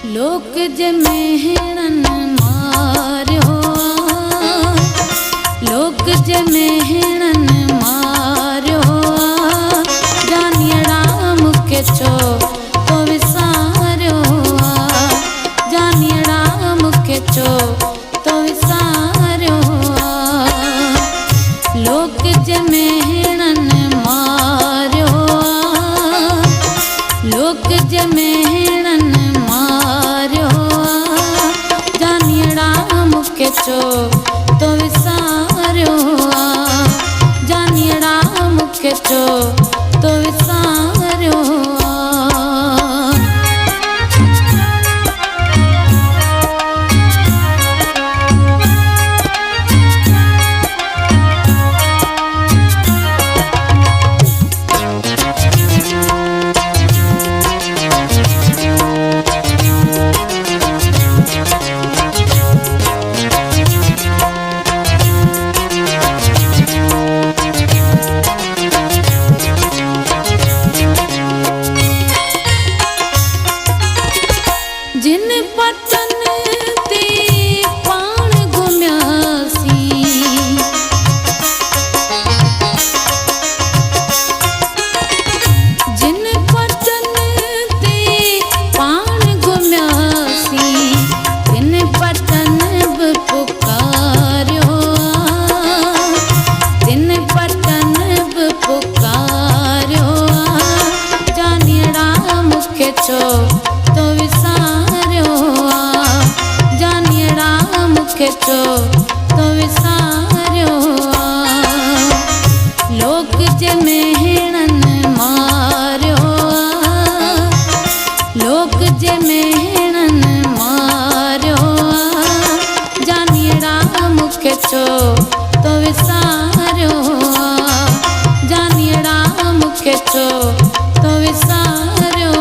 लोक जे मेहणन मारियो लोक जे मेहणन मारियो जानियड़ा मुखे छो तो विसारियो जानियड़ा मुखे छो तो विसारियो लोक जे मेहणन मारियो लोक जे मेहणन छो तो विसारियो जानियड़ा मुखे छो तो विसारियो जिन पतन ते पाण घुम्यासी जिन पतन ते पाण घुम्यासी तिन पतन बि पुकारियो तिन पतन बि पुकारियो जानियड़ा मुखे छो तो विसारियो जानियड़ा मुखे छो तो विसारियो लोक जे मेहणन मारियो लोक जे मेहणन मारियो जानियड़ा मुखे छो तो विसारियो जानियड़ा मुखे छो तो विसारियो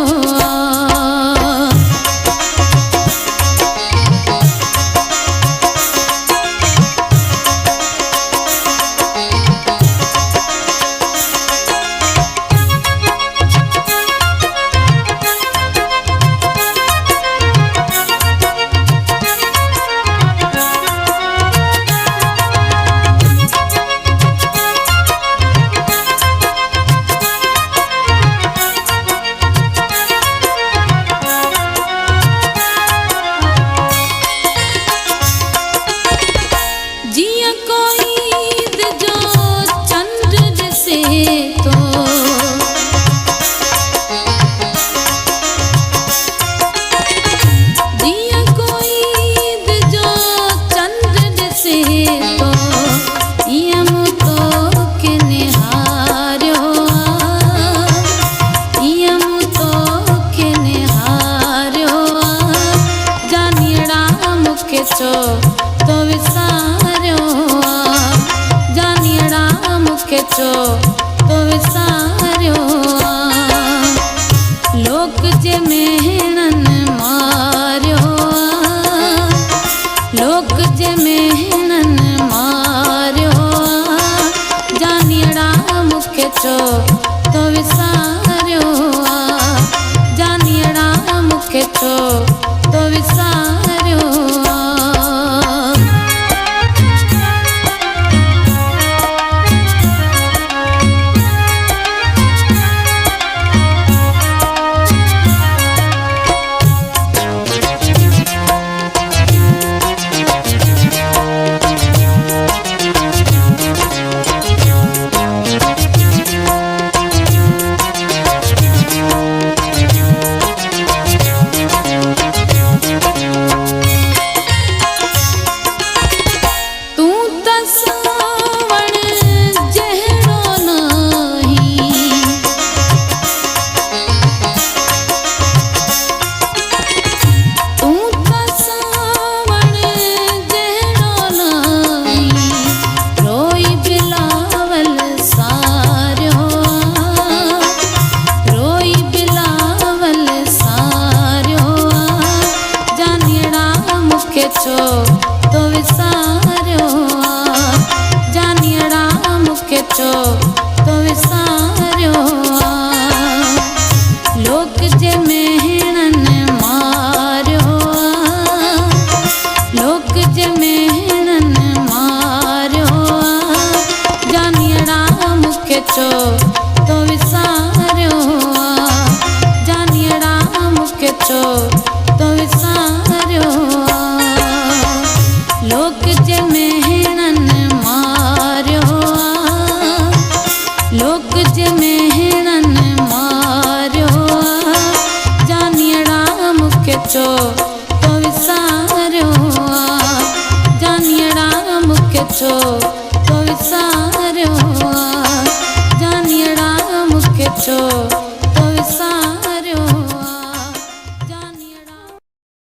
छो तो विसारियो जानियड़ा मुखे छो तो विसारियो लोक जे मेहणन मारियो लोक जे मेहणन मारियो जानियड़ा मुखे छो तो विसारियो जानियड़ा मुखे छो तो विसारियो छो तो विसारियो जानियड़ा मुखे छो तो विसारियो लोक जे मेहणन मारियो मूंखे छो तो विसारियो आहे जानियड़ा मूंखे छो